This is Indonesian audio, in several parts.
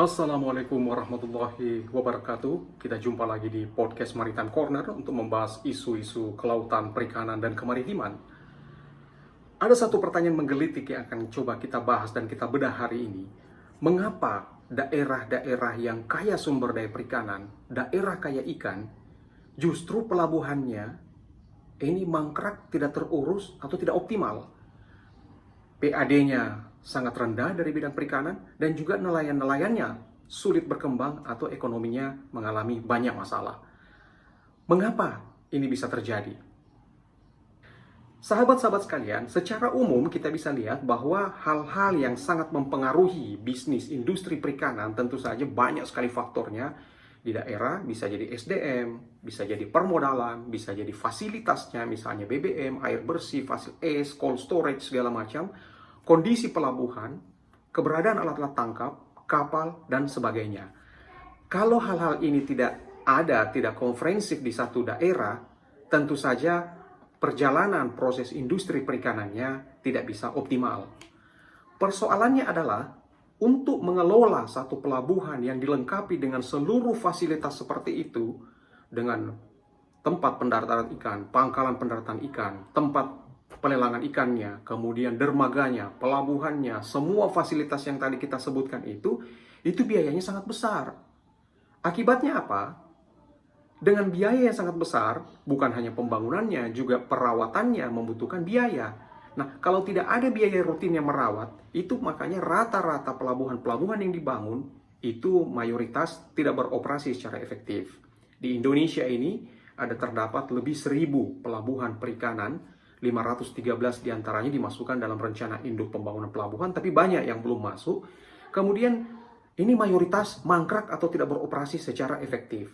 Assalamualaikum warahmatullahi wabarakatuh. Kita jumpa lagi di podcast Maritime Corner untuk membahas isu-isu kelautan, perikanan, dan kemaritiman. Ada satu pertanyaan menggelitik yang akan coba kita bahas dan kita bedah hari ini. Mengapa daerah-daerah yang kaya sumber daya perikanan, daerah kaya ikan, justru pelabuhannya ini mangkrak, tidak terurus atau tidak optimal? PAD-nya sangat rendah dari bidang perikanan dan juga nelayan-nelayannya sulit berkembang atau ekonominya mengalami banyak masalah. Mengapa ini bisa terjadi? Sahabat-sahabat sekalian, secara umum kita bisa lihat bahwa hal-hal yang sangat mempengaruhi bisnis industri perikanan tentu saja banyak sekali faktornya. Di daerah bisa jadi SDM, bisa jadi permodalan, bisa jadi fasilitasnya, misalnya BBM, air bersih, fasilitas, cold storage, segala macam, kondisi pelabuhan, keberadaan alat-alat tangkap, kapal, dan sebagainya. Kalau hal-hal ini tidak ada, tidak komprehensif di satu daerah, tentu saja perjalanan proses industri perikanannya tidak bisa optimal. Persoalannya adalah untuk mengelola satu pelabuhan yang dilengkapi dengan seluruh fasilitas seperti itu, dengan tempat pendaratan ikan, pangkalan pendaratan ikan, tempat pelelangan ikannya, kemudian dermaganya, pelabuhannya, semua fasilitas yang tadi kita sebutkan itu biayanya sangat besar. Akibatnya apa? Dengan biaya yang sangat besar, bukan hanya pembangunannya, juga perawatannya membutuhkan biaya. Nah, kalau tidak ada biaya rutin yang merawat, itu makanya rata-rata pelabuhan-pelabuhan yang dibangun itu mayoritas tidak beroperasi secara efektif. Di Indonesia ini ada terdapat lebih 1.000 pelabuhan perikanan, 513 diantaranya dimasukkan dalam rencana induk pembangunan pelabuhan, tapi banyak yang belum masuk. Kemudian ini mayoritas mangkrak atau tidak beroperasi secara efektif.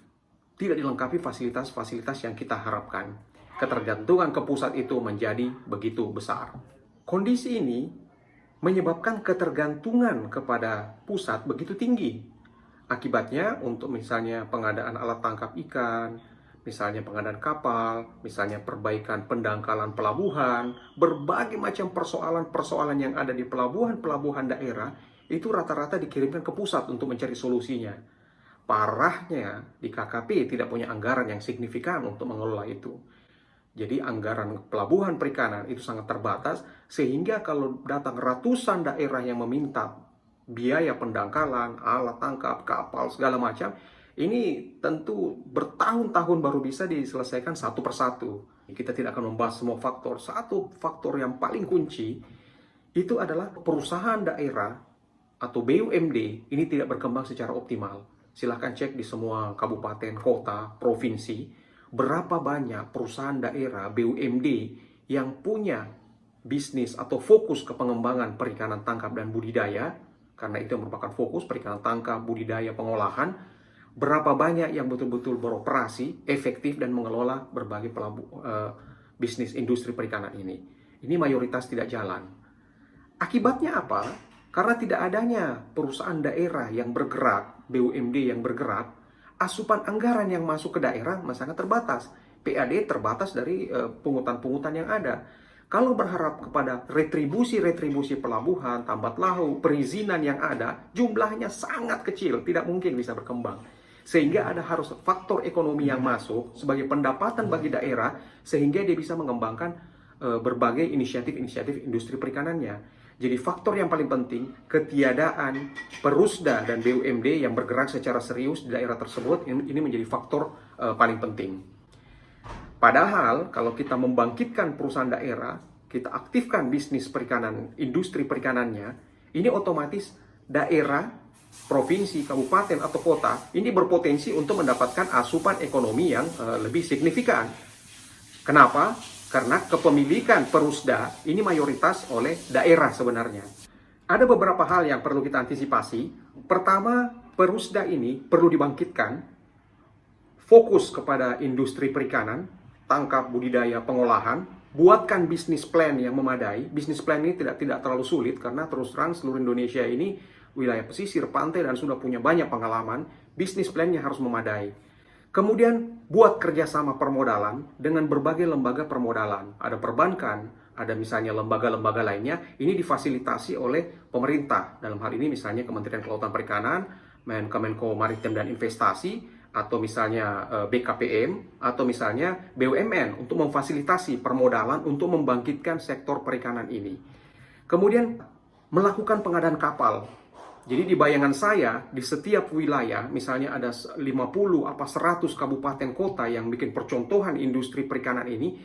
Tidak dilengkapi fasilitas-fasilitas yang kita harapkan. Ketergantungan ke pusat itu menjadi begitu besar. Kondisi ini menyebabkan ketergantungan kepada pusat begitu tinggi. Akibatnya untuk misalnya pengadaan alat tangkap ikan, misalnya pengadaan kapal, misalnya perbaikan pendangkalan pelabuhan, berbagai macam persoalan-persoalan yang ada di pelabuhan-pelabuhan daerah, itu rata-rata dikirimkan ke pusat untuk mencari solusinya. Parahnya di KKP tidak punya anggaran yang signifikan untuk mengelola itu. Jadi anggaran pelabuhan perikanan itu sangat terbatas, sehingga kalau datang ratusan daerah yang meminta biaya pendangkalan, alat tangkap, kapal, segala macam, ini tentu bertahun-tahun baru bisa diselesaikan satu persatu. Kita tidak akan membahas semua faktor. Satu faktor yang paling kunci itu adalah perusahaan daerah atau BUMD ini tidak berkembang secara optimal. Silahkan cek di semua kabupaten, kota, provinsi, berapa banyak perusahaan daerah BUMD yang punya bisnis atau fokus ke pengembangan perikanan tangkap dan budidaya, karena itu merupakan fokus perikanan tangkap, budidaya, pengolahan. Berapa banyak yang betul-betul beroperasi, efektif, dan mengelola berbagai bisnis industri perikanan ini. Ini mayoritas tidak jalan. Akibatnya apa? Karena tidak adanya perusahaan daerah yang bergerak, BUMD yang bergerak, asupan anggaran yang masuk ke daerah sangat terbatas. PAD terbatas dari pungutan-pungutan yang ada. Kalau berharap kepada retribusi pelabuhan, tambat laut, perizinan yang ada, jumlahnya sangat kecil, tidak mungkin bisa berkembang. Sehingga ada harus faktor ekonomi yang masuk sebagai pendapatan bagi daerah, sehingga dia bisa mengembangkan berbagai inisiatif-inisiatif industri perikanannya. Jadi faktor yang paling penting, ketiadaan Perusda dan BUMD yang bergerak secara serius di daerah tersebut, ini menjadi faktor paling penting. Padahal kalau kita membangkitkan perusahaan daerah, kita aktifkan bisnis perikanan, industri perikanannya, ini otomatis daerah, provinsi, kabupaten, atau kota, ini berpotensi untuk mendapatkan asupan ekonomi yang lebih signifikan. Kenapa? Karena kepemilikan Perusda ini mayoritas oleh daerah sebenarnya. Ada beberapa hal yang perlu kita antisipasi. Pertama, Perusda ini perlu dibangkitkan, fokus kepada industri perikanan, tangkap, budidaya, pengolahan, buatkan bisnis plan yang memadai. Bisnis plan ini tidak terlalu sulit karena terus terang seluruh Indonesia ini wilayah pesisir, pantai, dan sudah punya banyak pengalaman. Bisnis plan-nya harus memadai. Kemudian buat kerjasama permodalan dengan berbagai lembaga permodalan. Ada perbankan, ada misalnya lembaga-lembaga lainnya. Ini difasilitasi oleh pemerintah. Dalam hal ini misalnya Kementerian Kelautan Perikanan, Kemenko Maritim dan Investasi, atau misalnya BKPM, atau misalnya BUMN untuk memfasilitasi permodalan untuk membangkitkan sektor perikanan ini. Kemudian melakukan pengadaan kapal. Jadi di bayangan saya, di setiap wilayah, misalnya ada 50 apa 100 kabupaten kota yang bikin percontohan industri perikanan ini,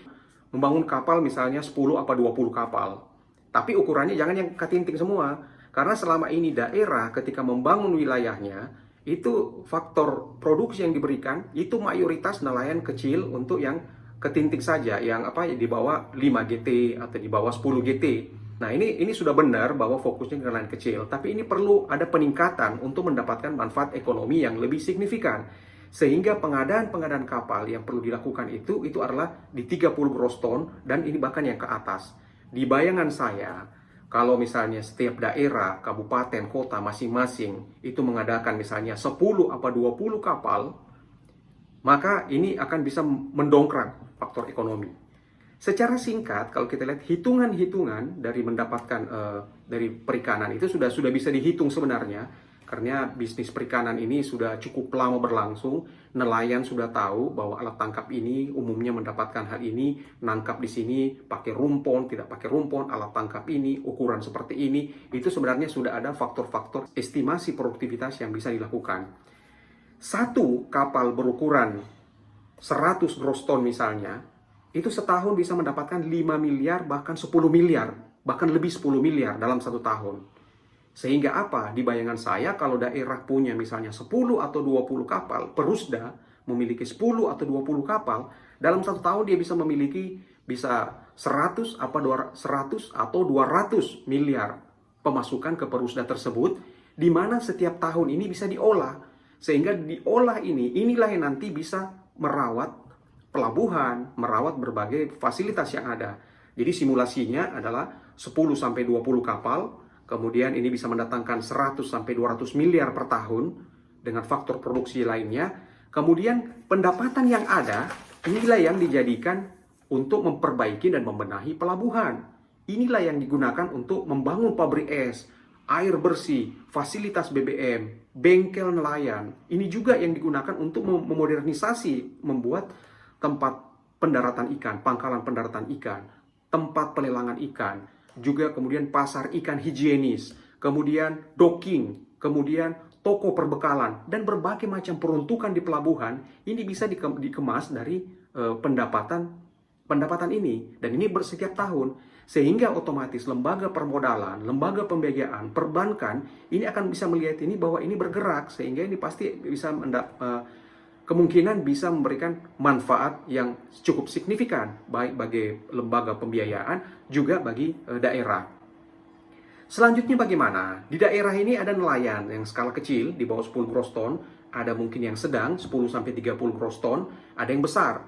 membangun kapal misalnya 10 apa 20 kapal. Tapi ukurannya jangan yang ketinting semua. Karena selama ini daerah ketika membangun wilayahnya, itu faktor produksi yang diberikan, itu mayoritas nelayan kecil untuk yang ketinting saja, yang di bawah 5 GT atau di bawah 10 GT. Nah, ini sudah benar bahwa fokusnya ke nelayan kecil, tapi ini perlu ada peningkatan untuk mendapatkan manfaat ekonomi yang lebih signifikan. Sehingga pengadaan kapal yang perlu dilakukan itu adalah di 30 gross ton, dan ini bahkan yang ke atas. Di bayangan saya, kalau misalnya setiap daerah, kabupaten, kota masing-masing itu mengadakan misalnya 10 apa 20 kapal, maka ini akan bisa mendongkrak faktor ekonomi. Secara singkat, kalau kita lihat hitungan-hitungan dari mendapatkan dari perikanan itu sudah bisa dihitung sebenarnya, karena bisnis perikanan ini sudah cukup lama berlangsung. Nelayan sudah tahu bahwa alat tangkap ini umumnya mendapatkan hal ini, nangkap di sini pakai rumpon, tidak pakai rumpon, alat tangkap ini ukuran seperti ini. Itu sebenarnya sudah ada faktor-faktor estimasi produktivitas yang bisa dilakukan. Satu kapal berukuran 100 gross ton misalnya, itu setahun bisa mendapatkan 5 miliar, bahkan 10 miliar, bahkan lebih 10 miliar dalam satu tahun. Sehingga apa? Di bayangan saya, kalau daerah punya misalnya 10 atau 20 kapal, Perusda memiliki 10 atau 20 kapal, dalam satu tahun dia bisa memiliki 100 atau 200 miliar pemasukan ke Perusda tersebut, di mana setiap tahun ini bisa diolah. Sehingga diolah inilah yang nanti bisa merawat pelabuhan, merawat berbagai fasilitas yang ada. Jadi simulasinya adalah 10-20 kapal, kemudian ini bisa mendatangkan 100-200 miliar per tahun dengan faktor produksi lainnya. Kemudian pendapatan yang ada, inilah yang dijadikan untuk memperbaiki dan membenahi pelabuhan. Inilah yang digunakan untuk membangun pabrik es, air bersih, fasilitas BBM, bengkel nelayan. Ini juga yang digunakan untuk memodernisasi, membuat tempat pendaratan ikan, pangkalan pendaratan ikan, tempat pelelangan ikan, juga kemudian pasar ikan higienis, kemudian docking, kemudian toko perbekalan, dan berbagai macam peruntukan di pelabuhan. Ini bisa dikemas dari pendapatan ini, dan ini bersetiap tahun. Sehingga otomatis lembaga permodalan, lembaga pembiayaan, perbankan, ini akan bisa melihat ini bahwa ini bergerak, sehingga ini pasti bisa kemungkinan bisa memberikan manfaat yang cukup signifikan, baik bagi lembaga pembiayaan, juga bagi daerah. Selanjutnya bagaimana? Di daerah ini ada nelayan yang skala kecil, di bawah 10 gross ton, ada mungkin yang sedang, 10-30 gross ton, ada yang besar,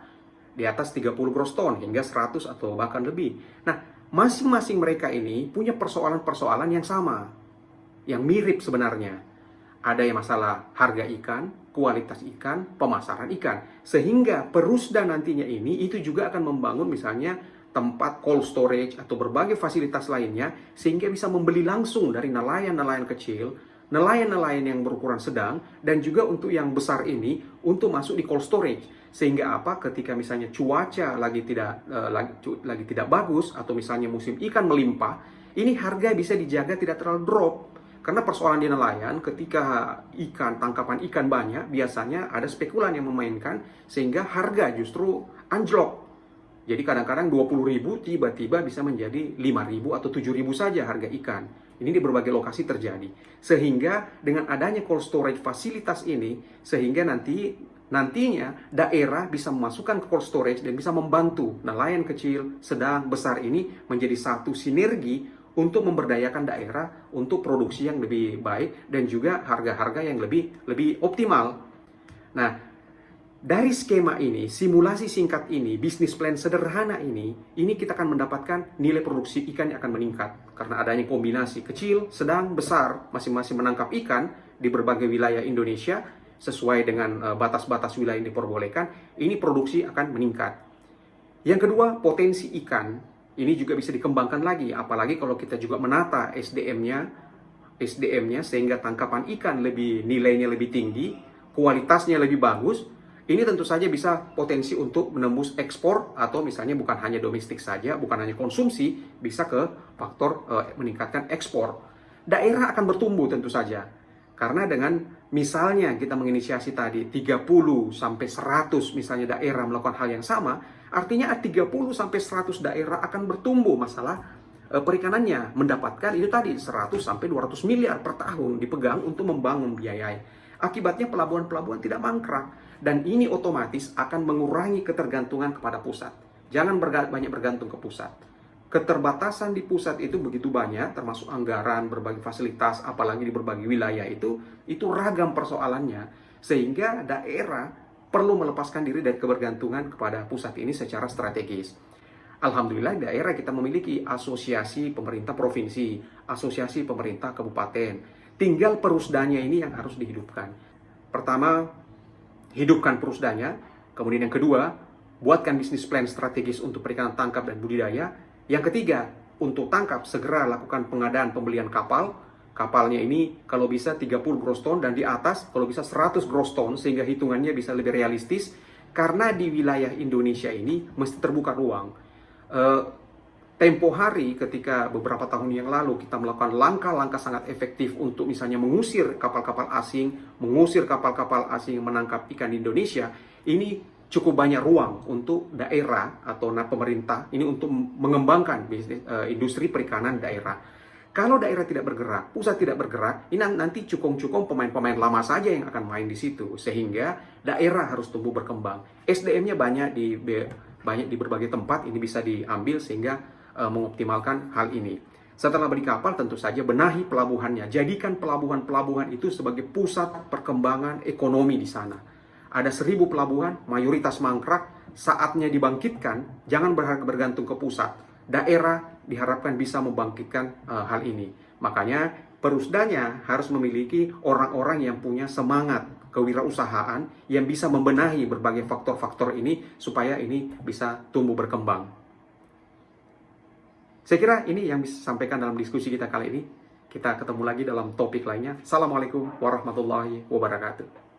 di atas 30 gross ton, hingga 100 atau bahkan lebih. Nah, masing-masing mereka ini punya persoalan-persoalan yang sama, yang mirip sebenarnya. Ada yang masalah harga ikan, kualitas ikan, pemasaran ikan. Sehingga Perusda nantinya ini itu juga akan membangun misalnya tempat cold storage atau berbagai fasilitas lainnya, sehingga bisa membeli langsung dari nelayan-nelayan kecil, nelayan-nelayan yang berukuran sedang, dan juga untuk yang besar ini untuk masuk di cold storage. Sehingga apa? Ketika misalnya cuaca lagi tidak bagus, atau misalnya musim ikan melimpah, ini harga bisa dijaga tidak terlalu drop. Karena persoalan di nelayan, ketika tangkapan ikan banyak, biasanya ada spekulan yang memainkan, sehingga harga justru anjlok. Jadi kadang-kadang 20.000 tiba-tiba bisa menjadi 5.000 atau 7.000 saja harga ikan. Ini di berbagai lokasi terjadi. Sehingga dengan adanya cold storage fasilitas ini, sehingga nantinya daerah bisa memasukkan ke cold storage dan bisa membantu nelayan kecil, sedang, besar ini menjadi satu sinergi untuk memberdayakan daerah untuk produksi yang lebih baik dan juga harga-harga yang lebih optimal. Nah, dari skema ini, simulasi singkat ini, bisnis plan sederhana ini kita akan mendapatkan nilai produksi ikan yang akan meningkat. Karena adanya kombinasi kecil, sedang, besar, masing-masing menangkap ikan di berbagai wilayah Indonesia, sesuai dengan batas-batas wilayah yang diperbolehkan, ini produksi akan meningkat. Yang kedua, potensi ikan ini juga bisa dikembangkan lagi, apalagi kalau kita juga menata SDM-nya, SDM-nya sehingga tangkapan ikan nilainya lebih tinggi, kualitasnya lebih bagus, ini tentu saja bisa potensi untuk menembus ekspor atau misalnya bukan hanya domestik saja, bukan hanya konsumsi, bisa ke faktor meningkatkan ekspor. Daerah akan bertumbuh tentu saja. Karena dengan misalnya kita menginisiasi tadi 30 sampai 100 misalnya daerah melakukan hal yang sama, artinya 30 sampai 100 daerah akan bertumbuh masalah perikanannya, mendapatkan itu tadi 100 sampai 200 miliar per tahun dipegang untuk membangun biayai. Akibatnya pelabuhan-pelabuhan tidak mangkrak dan ini otomatis akan mengurangi ketergantungan kepada pusat. Jangan banyak bergantung ke pusat. Keterbatasan di pusat itu begitu banyak, termasuk anggaran, berbagai fasilitas, apalagi di berbagai wilayah itu ragam persoalannya. Sehingga daerah perlu melepaskan diri dari kebergantungan kepada pusat ini secara strategis. Alhamdulillah daerah kita memiliki asosiasi pemerintah provinsi, asosiasi pemerintah kabupaten. Tinggal perusdanya ini yang harus dihidupkan. Pertama, hidupkan perusdanya. Kemudian yang kedua, buatkan bisnis plan strategis untuk perikanan tangkap dan budidaya. Yang ketiga, untuk tangkap segera lakukan pengadaan pembelian kapal. Kapalnya ini kalau bisa 30 gross ton dan di atas kalau bisa 100 gross ton sehingga hitungannya bisa lebih realistis. Karena di wilayah Indonesia ini mesti terbuka ruang. Tempo hari ketika beberapa tahun yang lalu kita melakukan langkah-langkah sangat efektif untuk misalnya mengusir kapal-kapal asing yang menangkap ikan di Indonesia, ini cukup banyak ruang untuk daerah atau pemerintah ini untuk mengembangkan bisnis industri perikanan daerah. Kalau daerah tidak bergerak, pusat tidak bergerak, ini nanti cukong-cukong pemain-pemain lama saja yang akan main di situ, sehingga daerah harus tumbuh berkembang. SDM-nya banyak di berbagai tempat, ini bisa diambil sehingga mengoptimalkan hal ini. Setelah beli kapal, tentu saja benahi pelabuhannya. Jadikan pelabuhan-pelabuhan itu sebagai pusat perkembangan ekonomi di sana. Ada 1.000 pelabuhan, mayoritas mangkrak, saatnya dibangkitkan, jangan bergantung ke pusat. Daerah diharapkan bisa membangkitkan hal ini. Makanya perusdanya harus memiliki orang-orang yang punya semangat kewirausahaan yang bisa membenahi berbagai faktor-faktor ini supaya ini bisa tumbuh berkembang. Saya kira ini yang bisa sampaikan dalam diskusi kita kali ini. Kita ketemu lagi dalam topik lainnya. Assalamualaikum warahmatullahi wabarakatuh.